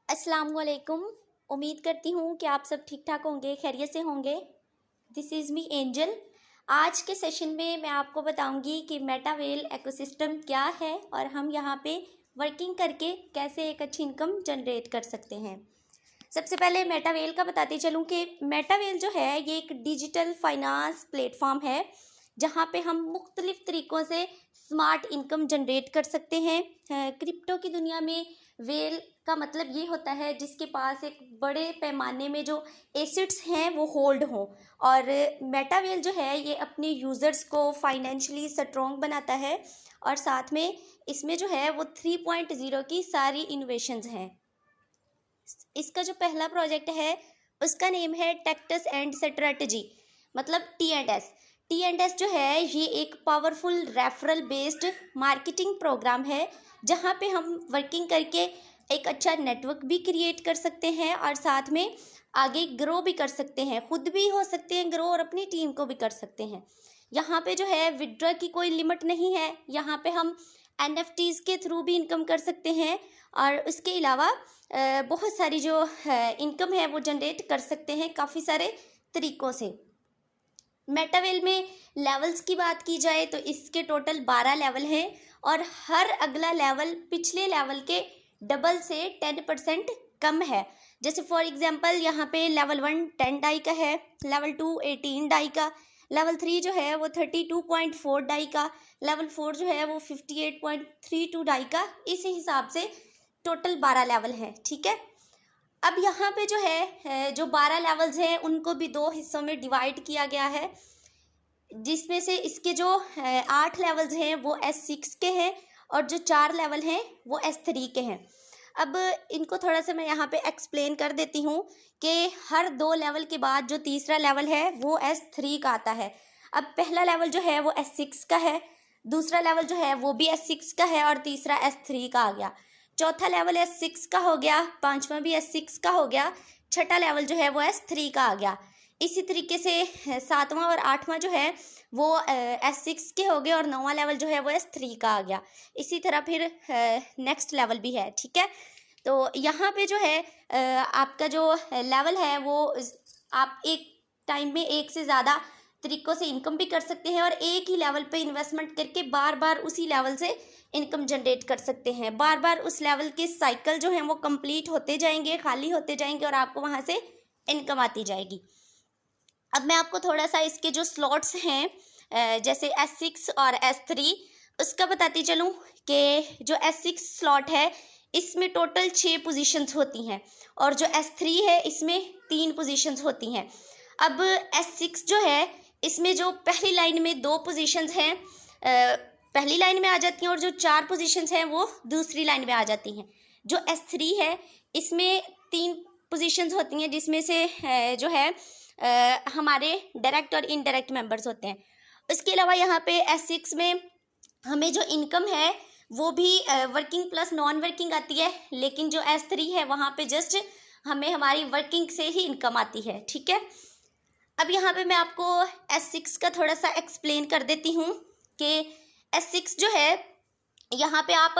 अस्सलाम वालेकुम। उम्मीद करती हूँ कि आप सब ठीक ठाक होंगे, खैरियत से होंगे। This is me angel. आज के सेशन में मैं आपको बताऊंगी कि मेटावेल इकोसिस्टम क्या है और हम यहाँ पे वर्किंग करके कैसे एक अच्छी इनकम जनरेट कर सकते हैं। सबसे पहले मेटावेल का बताते चलूँ कि मेटावेल जो है ये एक डिजिटल फाइनेंस प्लेटफॉर्म है जहाँ पे हम मुख्तलिफ तरीक़ों से स्मार्ट इनकम जनरेट कर सकते हैं। क्रिप्टो की दुनिया में वेल का मतलब ये होता है जिसके पास एक बड़े पैमाने में जो एसेट्स हैं वो होल्ड हों, और मेटावेल जो है ये अपने यूज़र्स को फाइनेंशियली स्ट्रॉन्ग बनाता है और साथ में इसमें जो है वो 3.0 की सारी इनोवेशंस हैं। इसका जो पहला प्रोजेक्ट है उसका नेम है टेक्टस एंड स्ट्रेटजी, मतलब टी एंड एस जो है ये एक powerful referral based marketing program है जहाँ पे हम वर्किंग करके एक अच्छा नेटवर्क भी क्रिएट कर सकते हैं और साथ में आगे ग्रो भी कर सकते हैं, खुद भी हो सकते हैं ग्रो और अपनी टीम को भी कर सकते हैं। यहाँ पे जो है विड्रॉ की कोई लिमिट नहीं है, यहाँ पे हम NFTs के थ्रू भी इनकम कर सकते हैं और उसके अलावा बहुत सारी जो इनकम है वो जनरेट कर सकते हैं काफ़ी सारे तरीक़ों से। मेटावेल में लेवल्स की बात की जाए तो इसके टोटल 12 लेवल हैं और हर अगला लेवल पिछले लेवल के डबल से 10% कम है। जैसे फॉर एग्जांपल यहाँ पे लेवल 1 10 डाई का है, लेवल 2 18 डाई का, लेवल 3 जो है वो 32.4 डाई का, लेवल 4 जो है वो 58.32 डाई का। इस हिसाब से टोटल 12 लेवल हैं, ठीक है। अब यहाँ पे जो है जो 12 लेवल्स हैं उनको भी 2 हिस्सों में डिवाइड किया गया है, जिसमें से इसके जो 8 लेवल्स हैं वो S6 के हैं और जो 4 लेवल हैं वो S3 के हैं। अब इनको थोड़ा सा मैं यहाँ पे एक्सप्लेन कर देती हूँ कि हर 2 लेवल के बाद जो तीसरा लेवल है वो S3 का आता है। अब पहला लेवल जो है वो S6 का है, दूसरा लेवल जो है वो भी S6 का है और तीसरा S3 का आ गया, चौथा लेवल S6 का हो गया, पांचवा भी S6 का हो गया, छठा लेवल जो है वो S3 का आ गया। इसी तरीके से सातवां और आठवां जो है वो S6 के हो गए और नौवां लेवल जो है वो S3 का आ गया। इसी तरह फिर नेक्स्ट लेवल भी है, ठीक है। तो यहाँ पे जो है आपका जो लेवल है वो आप एक टाइम में एक से ज़्यादा तरीक़ों से इनकम भी कर सकते हैं और एक ही लेवल पे इन्वेस्टमेंट करके बार बार उसी लेवल से इनकम जनरेट कर सकते हैं। बार बार उस लेवल के साइकिल जो हैं वो कंप्लीट होते जाएंगे, खाली होते जाएंगे और आपको वहाँ से इनकम आती जाएगी। अब मैं आपको थोड़ा सा इसके जो स्लॉट्स हैं जैसे S6 और S3 उसका बताती चलूँ कि जो S6 स्लॉट है इसमें टोटल 6 पोजीशंस होती हैं और जो S3 है इसमें 3 पोजीशंस होती हैं। अब S6 जो है इसमें जो पहली लाइन में 2 पोजीशंस हैं पहली लाइन में आ जाती हैं और जो 4 पोजीशंस हैं वो दूसरी लाइन में आ जाती हैं। जो S3 है इसमें 3 पोजीशंस होती हैं जिसमें से जो है हमारे डायरेक्ट और इनडायरेक्ट मेंबर्स होते हैं। उसके अलावा यहाँ पे S6 में हमें जो इनकम है वो भी वर्किंग प्लस नॉन वर्किंग आती है, लेकिन जो S3 है वहाँ पे जस्ट हमें हमारी वर्किंग से ही इनकम आती है, ठीक है। अब यहाँ पे मैं आपको S6 का थोड़ा सा एक्सप्लेन कर देती हूँ कि S6 जो है यहाँ पे आप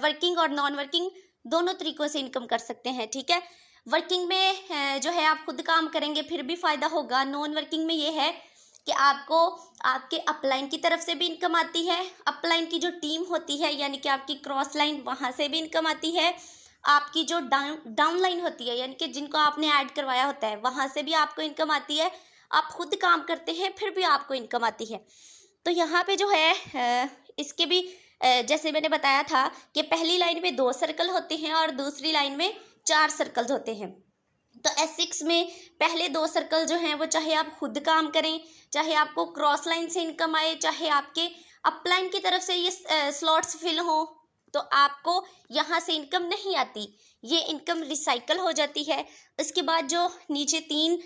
वर्किंग और नॉन वर्किंग दोनों तरीक़ों से इनकम कर सकते हैं, ठीक है। वर्किंग में जो है आप खुद काम करेंगे फिर भी फ़ायदा होगा। नॉन वर्किंग में ये है कि आपको आपके अपलाइन की तरफ से भी इनकम आती है, अपलाइन की जो टीम होती है यानी कि आपकी क्रॉस लाइन वहाँ से भी इनकम आती है, आपकी जो डाउन लाइन होती है यानी कि जिनको आपने ऐड करवाया होता है वहाँ से भी आपको इनकम आती है। आप खुद काम करते हैं फिर भी आपको इनकम आती है। तो यहाँ पे जो है इसके भी जैसे मैंने बताया था कि पहली लाइन में 2 सर्कल होते हैं और दूसरी लाइन में 4 सर्कल्स होते हैं। तो S6 में पहले 2 सर्कल जो हैं वो चाहे आप खुद काम करें, चाहे आपको क्रॉस लाइन से इनकम आए, चाहे आपके अपलाइन की तरफ से ये स्लॉट्स फिल हो, तो आपको यहाँ से इनकम नहीं आती, ये इनकम रिसाइकल हो जाती है। उसके बाद जो नीचे 3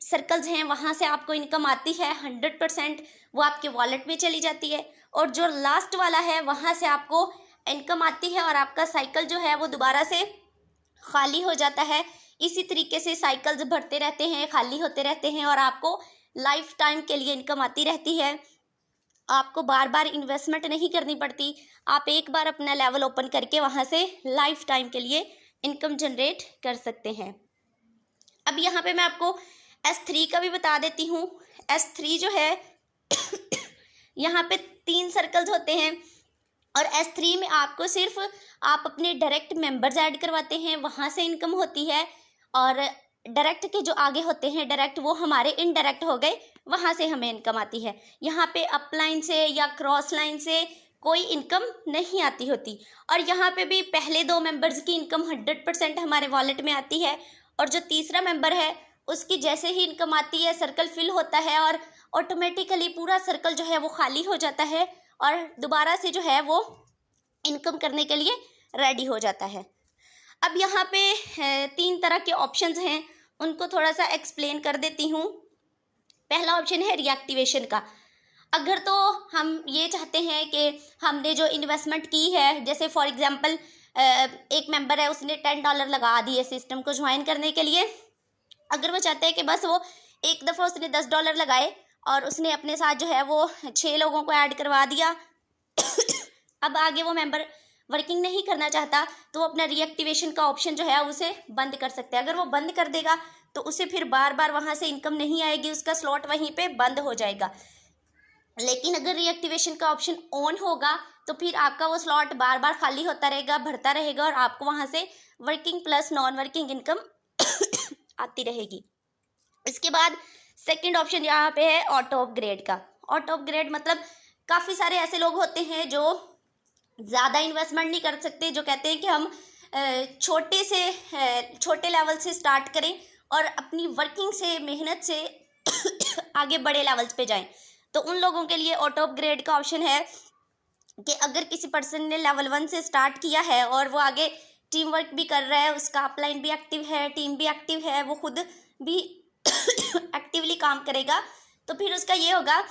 सर्कल्स हैं वहाँ से आपको इनकम आती है 100%, वो आपके वॉलेट में चली जाती है और जो लास्ट वाला है वहाँ से आपको इनकम आती है और आपका साइकिल जो है वो दोबारा से खाली हो जाता है। इसी तरीके से साइकिल्स भरते रहते हैं, खाली होते रहते हैं और आपको लाइफ टाइम के लिए इनकम आती रहती है। आपको बार बार इन्वेस्टमेंट नहीं करनी पड़ती, आप एक बार अपना लेवल ओपन करके वहाँ से लाइफ टाइम के लिए इनकम जनरेट कर सकते हैं। अब यहाँ पे मैं आपको S3 का भी बता देती हूँ। S3 जो है यहाँ पे 3 सर्कल्स होते हैं और S3 में आपको सिर्फ आप अपने डायरेक्ट मेंबर्स ऐड करवाते हैं, वहाँ से इनकम होती है। और डायरेक्ट के जो आगे होते हैं डायरेक्ट, वो हमारे इनडायरेक्ट हो गए, वहाँ से हमें इनकम आती है। यहाँ पे अप लाइन से या क्रॉस लाइन से कोई इनकम नहीं आती होती। और यहाँ पे भी पहले 2 मेंबर्स की इनकम 100% हमारे वॉलेट में आती है और जो तीसरा मेंबर है उसकी जैसे ही इनकम आती है सर्कल फिल होता है और ऑटोमेटिकली पूरा सर्कल जो है वो खाली हो जाता है और दोबारा से जो है वो इनकम करने के लिए रेडी हो जाता है। अब यहाँ पे 3 तरह के ऑप्शंस हैं, उनको थोड़ा सा एक्सप्लेन कर देती हूँ। पहला ऑप्शन है रीएक्टिवेशन का। अगर तो हम ये चाहते हैं कि हमने जो इन्वेस्टमेंट की है, जैसे फॉर एग्जांपल एक मेंबर है, उसने $10 लगा दिए सिस्टम को ज्वाइन करने के लिए। अगर वो चाहते हैं कि बस वो एक दफ़ा उसने $10 लगाए और उसने अपने साथ जो है वो 6 लोगों को ऐड करवा दिया अब आगे वो मेंबर वर्किंग नहीं करना चाहता तो वो अपना रीएक्टिवेशन का ऑप्शन जो है उसे बंद कर सकते हैं। अगर वो बंद कर देगा तो उसे फिर बार बार वहाँ से इनकम नहीं आएगी, उसका स्लॉट वहीं पे बंद हो जाएगा। लेकिन अगर रीएक्टिवेशन का ऑप्शन ऑन होगा तो फिर आपका वो स्लॉट बार बार खाली होता रहेगा, भरता रहेगा और आपको वहाँ से working plus non working income आती रहेगी। इसके बाद सेकंड ऑप्शन यहाँ पे है ऑटो अपग्रेड का। ऑटो अपग्रेड मतलब काफ़ी सारे ऐसे लोग होते हैं जो ज़्यादा इन्वेस्टमेंट नहीं कर सकते, जो कहते हैं कि हम छोटे लेवल से स्टार्ट करें और अपनी वर्किंग से, मेहनत से आगे बड़े लेवल्स पे जाएं। तो उन लोगों के लिए ऑटो अपग्रेड का ऑप्शन है कि अगर किसी पर्सन ने लेवल 1 से स्टार्ट किया है और वो आगे टीम वर्क भी कर रहा है, उसका अपलाइन भी एक्टिव है, टीम भी एक्टिव है, वो खुद भी एक्टिवली काम करेगा, तो फिर उसका ये होगा,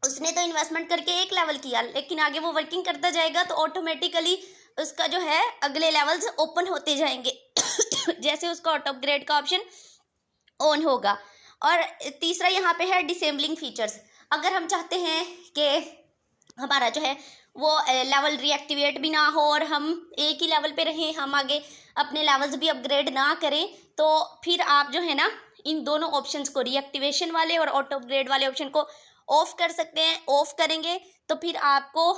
उसने तो इन्वेस्टमेंट करके एक लेवल किया लेकिन आगे वो वर्किंग करता जाएगा तो ऑटोमेटिकली उसका जो है अगले लेवल्स ओपन होते जाएंगे जैसे उसका ऑटो अपग्रेड का ऑप्शन ऑन होगा। और तीसरा यहाँ पे है डिसेबलिंग फीचर्स। अगर हम चाहते हैं कि हमारा जो है वो लेवल रीएक्टिवेट भी ना हो और हम एक ही लेवल पे रहें, हम आगे अपने लेवल्स भी अपग्रेड ना करें, तो फिर आप जो है ना इन दोनों ऑप्शंस को, रीएक्टिवेशन वाले और ऑटो अपग्रेड वाले ऑप्शन को ऑफ कर सकते हैं। ऑफ करेंगे तो फिर आपको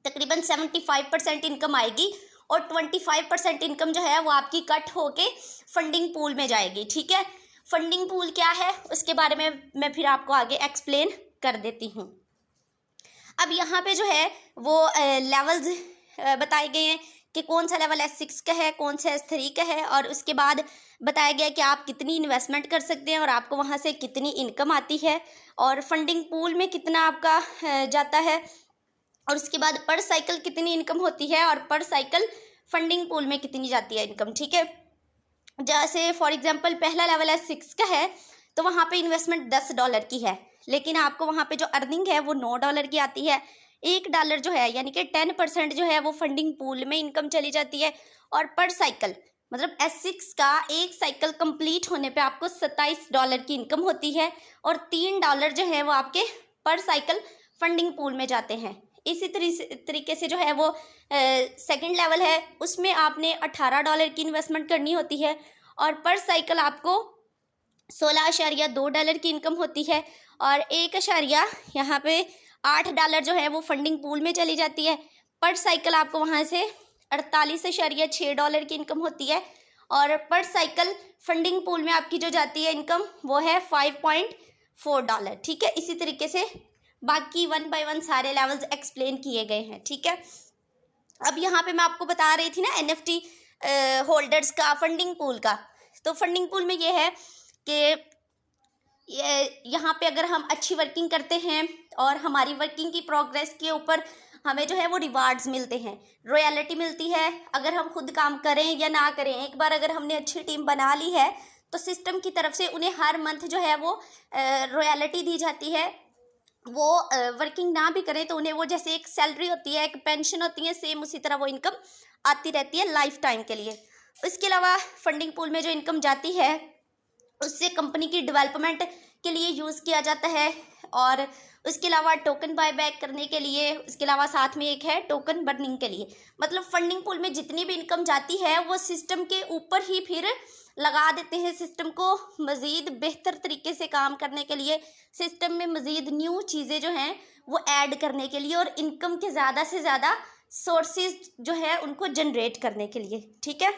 तकरीबन 75% इनकम आएगी और 25% इनकम जो है वो आपकी कट होके फंडिंग पूल में जाएगी। ठीक है, फंडिंग पूल क्या है उसके बारे में मैं फिर आपको आगे एक्सप्लेन कर देती हूँ। अब यहाँ पे जो है वो लेवल्स बताए गए हैं कि कौन सा लेवल S6 का है, कौन सा S3 का है, और उसके बाद बताया गया कि आप कितनी इन्वेस्टमेंट कर सकते हैं और आपको वहाँ से कितनी इनकम आती है और फंडिंग पूल में कितना आपका जाता है, और उसके बाद पर साइकिल कितनी इनकम होती है और पर साइकिल फंडिंग पूल में कितनी जाती है इनकम। ठीक है, जैसे फॉर एग्जांपल पहला लेवल S6 का है तो वहाँ पे इन्वेस्टमेंट $10 की है, लेकिन आपको वहाँ पे जो अर्निंग है वो $9 की आती है। $1 जो है यानी कि 10% जो है वो फंडिंग पूल में इनकम चली जाती है। और पर साइकिल मतलब S6 का एक साइकिल कंप्लीट होने पे आपको $27 की इनकम होती है और $3 जो है वो आपके पर साइकिल फंडिंग पूल में जाते हैं। इसी तरीके से जो है वो सेकंड लेवल है, उसमें आपने $18 की इन्वेस्टमेंट करनी होती है और पर साइकिल आपको $16.2 की इनकम होती है और 1.8 जो है वो फंडिंग पूल में चली जाती है। पर साइकिल आपको वहाँ से $48.6 की इनकम होती है और पर साइकिल फंडिंग पूल में आपकी जो जाती है इनकम वो है $5.4। ठीक है, इसी तरीके से बाकी 1 बाय 1 सारे लेवल्स एक्सप्लेन किए गए हैं। ठीक है, अब यहाँ पे मैं आपको बता रही थी ना NFT होल्डर्स का, फंडिंग पूल का। तो फंडिंग पूल में ये है कि यहाँ पे अगर हम अच्छी वर्किंग करते हैं और हमारी वर्किंग की प्रोग्रेस के ऊपर हमें जो है वो रिवार्ड्स मिलते हैं, रॉयल्टी मिलती है। अगर हम खुद काम करें या ना करें, एक बार अगर हमने अच्छी टीम बना ली है तो सिस्टम की तरफ से उन्हें हर मंथ जो है वो रॉयल्टी दी जाती है। वो वर्किंग ना भी करें तो उन्हें वो जैसे एक सैलरी होती है, एक पेंशन होती है, सेम उसी तरह वो इनकम आती रहती है लाइफ टाइम के लिए। इसके अलावा फंडिंग पूल में जो इनकम जाती है उससे कंपनी की डेवलपमेंट के लिए यूज़ किया जाता है और उसके अलावा टोकन बाय बैक करने के लिए, उसके अलावा साथ में एक है टोकन बर्निंग के लिए। मतलब फंडिंग पूल में जितनी भी इनकम जाती है वो सिस्टम के ऊपर ही फिर लगा देते हैं, सिस्टम को मज़ीद बेहतर तरीके से काम करने के लिए, सिस्टम में मज़ीद न्यू चीज़ें जो हैं वो ऐड करने के लिए और इनकम के ज़्यादा से ज़्यादा सोर्सेज जो है उनको जनरेट करने के लिए। ठीक है,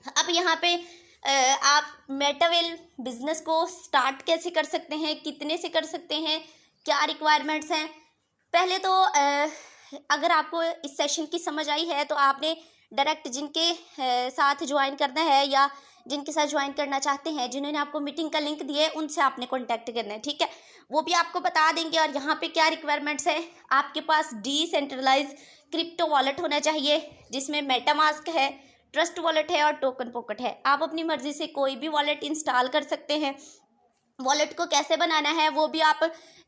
अब यहाँ पे आप मेटावेल बिजनेस को स्टार्ट कैसे कर सकते हैं, कितने से कर सकते हैं, क्या रिक्वायरमेंट्स हैं। पहले तो अगर आपको इस सेशन की समझ आई है तो आपने डायरेक्ट जिनके साथ ज्वाइन करना है या जिनके साथ ज्वाइन करना चाहते हैं, जिन्होंने आपको मीटिंग का लिंक दिया है, उनसे आपने कॉन्टैक्ट करना है। ठीक है, वो भी आपको बता देंगे। और यहाँ पे क्या रिक्वायरमेंट्स है, आपके पास डिसेंट्रलाइज क्रिप्टो वॉलेट होना चाहिए जिसमें मेटामास्क है, ट्रस्ट वॉलेट है और टोकन पॉकेट है। आप अपनी मर्जी से कोई भी वॉलेट इंस्टॉल कर सकते हैं। वॉलेट को कैसे बनाना है वो भी आप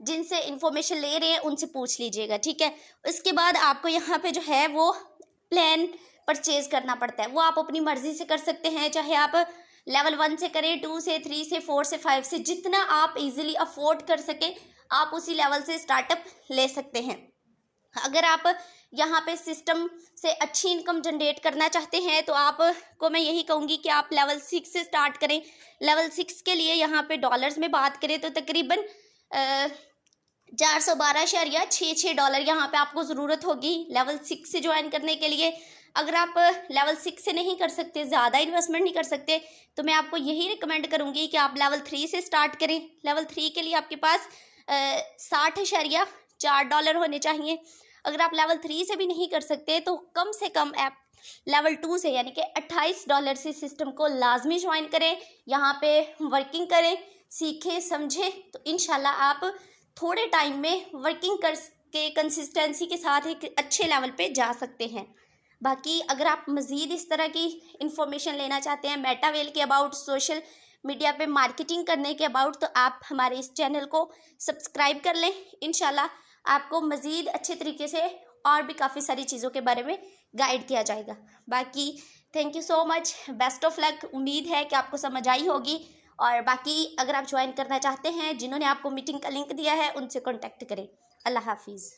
जिनसे इंफॉर्मेशन ले रहे हैं उनसे पूछ लीजिएगा। ठीक है, उसके बाद आपको यहाँ पे जो है वो प्लान परचेज करना पड़ता है, वो आप अपनी मर्जी से कर सकते हैं। चाहे आप लेवल 1 से करें, 2 से, 3 से, 4 से, 5 से, जितना आप इजीली अफोर्ड कर सके आप उसी लेवल से स्टार्टअप ले सकते हैं। अगर आप यहाँ पे सिस्टम से अच्छी इनकम जनरेट करना चाहते हैं तो आपको मैं यही कहूँगी कि आप लेवल 6 से स्टार्ट करें। लेवल 6 के लिए यहाँ पे डॉलर्स में बात करें तो तकरीबन 412.66 यहाँ पे आपको ज़रूरत होगी लेवल 6 से ज्वाइन करने के लिए। अगर आप लेवल 6 से नहीं कर सकते, ज़्यादा इन्वेस्टमेंट नहीं कर सकते, तो मैं आपको यही रिकमेंड करूँगी कि आप लेवल 3 से स्टार्ट करें। लेवल 3 के लिए आपके पास $60.4 होने चाहिए। अगर आप लेवल 3 से भी नहीं कर सकते तो कम से कम आप लेवल 2 से यानी कि $28 से सिस्टम को लाजमी ज्वाइन करें, यहाँ पे वर्किंग करें, सीखें, समझें, तो इंशाल्लाह आप थोड़े टाइम में वर्किंग कर के कंसिस्टेंसी के साथ एक अच्छे लेवल पे जा सकते हैं। बाकी अगर आप मज़ीद इस तरह की इंफॉर्मेशन लेना चाहते हैं मेटावेल के अबाउट, सोशल मीडिया पे मार्केटिंग करने के अबाउट, तो आप हमारे इस चैनल को सब्सक्राइब कर लें। इंशाल्लाह आपको मज़ीद अच्छे तरीके से और भी काफ़ी सारी चीज़ों के बारे में गाइड किया जाएगा। बाकी thank you so much, best of luck. उम्मीद है कि आपको समझ आई होगी। और बाकी अगर आप ज्वाइन करना चाहते हैं, जिन्होंने आपको मीटिंग का लिंक दिया है उनसे कॉन्टैक्ट करें। अल्लाह हाफिज़।